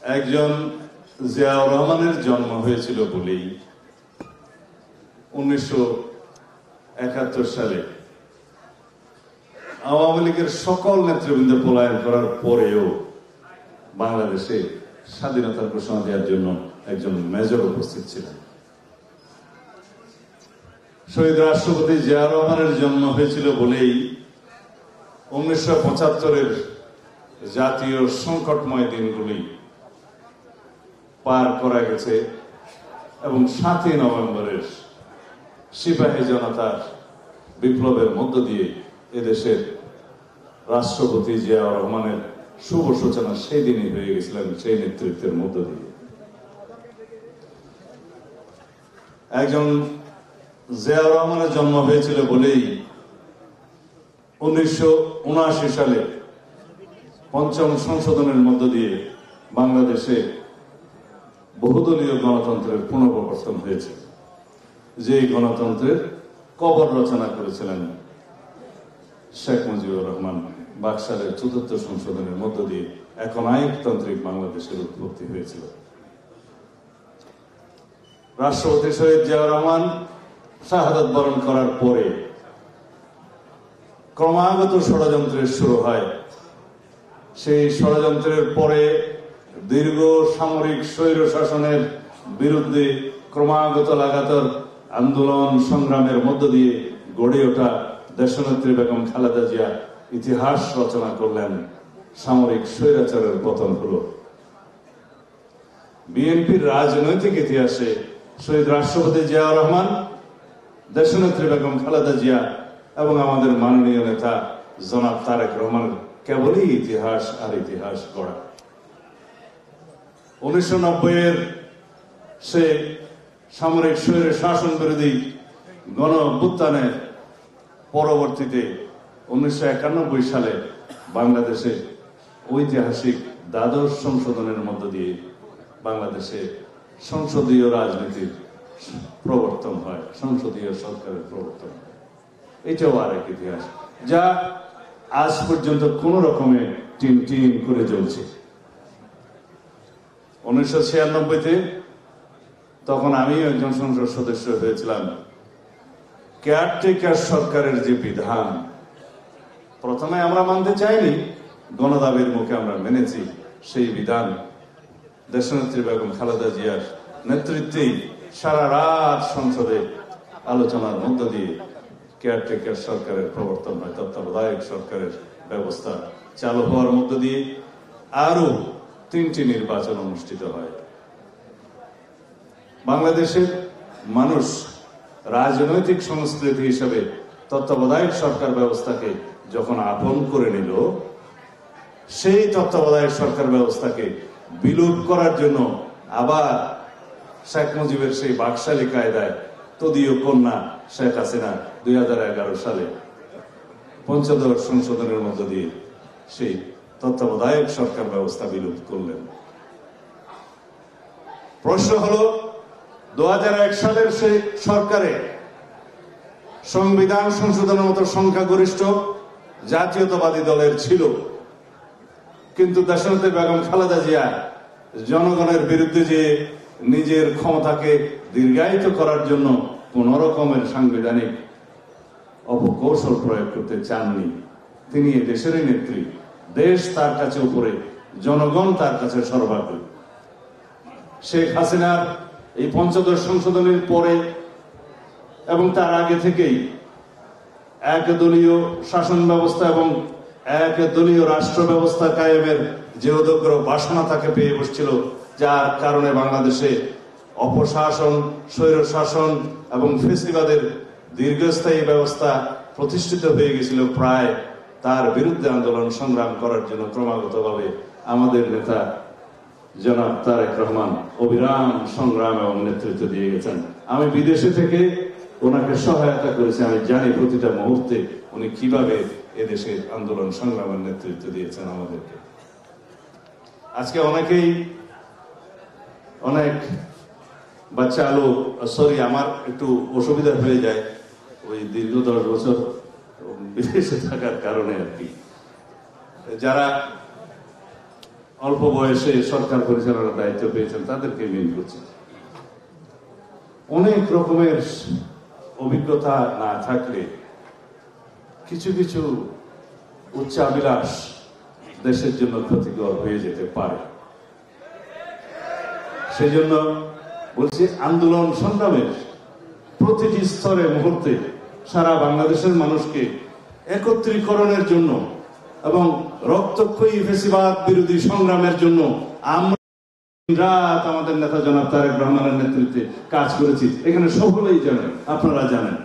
একজন জিয়াউর রহমানের জন্ম হয়েছিল বলেই 1971 সালে আওয়ামী লীগের সকল নেতৃবৃন্দ পলায়ন করার পরেও বাংলাদেশে স্বাধীনতার ঘোষণা দেওয়ার জন্য একজন মেজর উপস্থিত ছিলেন। শহীদ রাষ্ট্রপতি জিয়াউর রহমানের জন্ম হয়েছিল বলেই 1975-এর জাতীয় সংকটময় দিনগুলি পার করা গেছে এবং 7ই নভেম্বরের সিপাহী জনতার বিপ্লবের মধ্য দিয়ে এদেশের রাষ্ট্রপতি জিয়াউর রহমানের শুভ সূচনা সেই দিনই হয়ে গেছিলেন, সেই নেতৃত্বের মধ্য দিয়ে। একজন জিয়াউর রহমানের জন্ম হয়েছিল বলেই 1979 সালে ৫ম সংশোধনের মধ্য দিয়ে বাংলাদেশে বহুদলীয় গণতন্ত্রের পুনঃপ্রবর্তন হয়েছে, যে গণতন্ত্রের কবর রচনা করেছিলেন শেখ মুজিবুর রহমান। বাকশালের ৪র্থ সংশোধনের মধ্য দিয়ে একনায়কতান্ত্রিক বাংলাদেশের উৎপত্তি হয়েছিল। রাষ্ট্রপতি শহীদ জিয়াউর রহমান শাহাদাত বরণ করার পরে ক্রমাগত ষড়যন্ত্রের শুরু হয়। সেই ষড়যন্ত্রের পরে দীর্ঘ সামরিক স্বৈর শাসনের বিরুদ্ধে ক্রমাগত লাগাতার আন্দোলন সংগ্রামের মধ্য দিয়ে গড়ে ওঠা দেশনেত্রী বেগম খালেদা জিয়া ইতিহাস রচনা করলেন। সামরিক স্বৈরাচারের পতন হল। বিএনপির রাজনৈতিক ইতিহাসে শহীদ রাষ্ট্রপতি জিয়াউর রহমান, দেশনেত্রী বেগম খালেদা জিয়া এবং আমাদের মাননীয় নেতা জনাব তারেক রহমানের কেবলই ইতিহাস আর ইতিহাস গড়া। 1990-এর সে সামরিক স্বৈর শাসন বিরোধী গণ অভ্যুত্থানের পরবর্তীতে 1991 সালে বাংলাদেশে ঐতিহাসিক দ্বাদশ সংশোধনের মধ্য দিয়ে বাংলাদেশে সংসদীয় রাজনীতির প্রবর্তন হয়, সংসদীয় সরকারের প্রবর্তন হয়। এটাও আরেক ইতিহাস, যা আজ পর্যন্ত কোন রকমে টিম টিম করে চলছে। 1996-তে তখন আমিও একজন সংসদ সদস্য হয়েছিলাম। কেয়ারটেকার সরকারের যে বিধান, প্রথমে আমরা মানতে চাইনি, গণদাবির মুখে আমরা মেনেছি। সেই বিধান দেশনেত্রী বেগম খালেদা জিয়ার নেতৃত্বেই সারা রাত সংসদে আলোচনার মধ্য দিয়ে কেয়ারটেকার সরকারের প্রবর্তন হয়। তত্ত্বাবধায়ক সরকারের ব্যবস্থা চালু হওয়ার মধ্য দিয়ে আরো 3টি নির্বাচন অনুষ্ঠিত হয়। বাংলাদেশের মানুষ রাজনৈতিক সংস্কৃতি হিসেবে তত্ত্বাবধায়ক সরকার ব্যবস্থাকে যখন আপন করে নিল, সেই তত্ত্বাবধায়ক সরকার ব্যবস্থাকে বিলুপ করার জন্য আবার শেখ মুজিবের সেই বাকশালী কায়দায় তদীয় কন্যা শেখ হাসিনা 2011 সালে পঞ্চদশ সংশোধনের মধ্য দিয়ে সেই তত্ত্বাবধায়ক সরকার ব্যবস্থা বিলুপ করলেন। প্রশ্ন হলো, 2001 সালের সেই সরকারে সংবিধান সংশোধনের মতো সংখ্যাগরিষ্ঠ জাতীয়তাবাদী দলের ছিল, কিন্তু দেশনেত্রী বেগম খালেদা জিয়া জনগণের বিরুদ্ধে যে নিজের ক্ষমতাকে দীর্ঘায়িত করার জন্য কোন রকমের সাংবিধানিক অপকৌশল প্রয়োগ করতে চাননি। তিনি দেশেরই নেত্রী, দেশ তার কাছে উপরে, জনগণ তার কাছে সর্বাগ্রে। শেখ হাসিনার এই পঞ্চদশ সংশোধনের পরে এবং তার আগে থেকেই একদলীয় শাসন ব্যবস্থা এবং একদলীয় রাষ্ট্র ব্যবস্থা কায়েমের যে উদগ্র বাসনা তাকে পেয়ে বসছিল, যার কারণে বাংলাদেশে অপশাসন, স্বৈর শাসন এবং ফেসিবাদের দীর্ঘস্থায়ী ব্যবস্থা প্রতিষ্ঠিত হয়ে গেছিল। প্রায় তার বিরুদ্ধে আন্দোলন সংগ্রাম করার জন্য ক্রমাগতভাবে আমাদের নেতা জনাব তারেক রহমান অবিরাম সংগ্রাম এবং নেতৃত্ব দিয়ে গেছেন। আমি বিদেশে থেকে ওনাকে সহায়তা করেছি। আমি জানি প্রতিটা মুহূর্তে উনি কিভাবে এদেশের আন্দোলন সংগ্রামের নেতৃত্ব দিয়েছেন আমাদেরকে। আজকে অনেক বাচ্চা আলো, সরি আমার একটু অসুবিধা হয়ে যায় ওই দীর্ঘ 10 বছর বিদেশে থাকার কারণে আর কি, যারা অল্প বয়সে সরকার পরিচালনার দায়িত্ব পেয়েছেন তাদেরকে মিন করছি। অনেক রকমের অভিজ্ঞতা না থাকলে কিছু কিছু উচ্চাভিলাষ দেশের জন্য ক্ষতিকর হয়ে যেতে পারে। সেই জন্য বলছি, আন্দোলন সংগ্রামের প্রতিটি স্তরে মুহূর্তে সারা বাংলাদেশের মানুষকে একত্রীকরণের জন্য এবং রক্তক্ষয়ী ফ্যাসিবাদ বিরোধী সংগ্রামের জন্য আমরা রাত আমাদের নেতা জনাব তারেক রহমানের নেতৃত্বে কাজ করেছি। এখানে সকলেই জানেন, আপনারা জানেন।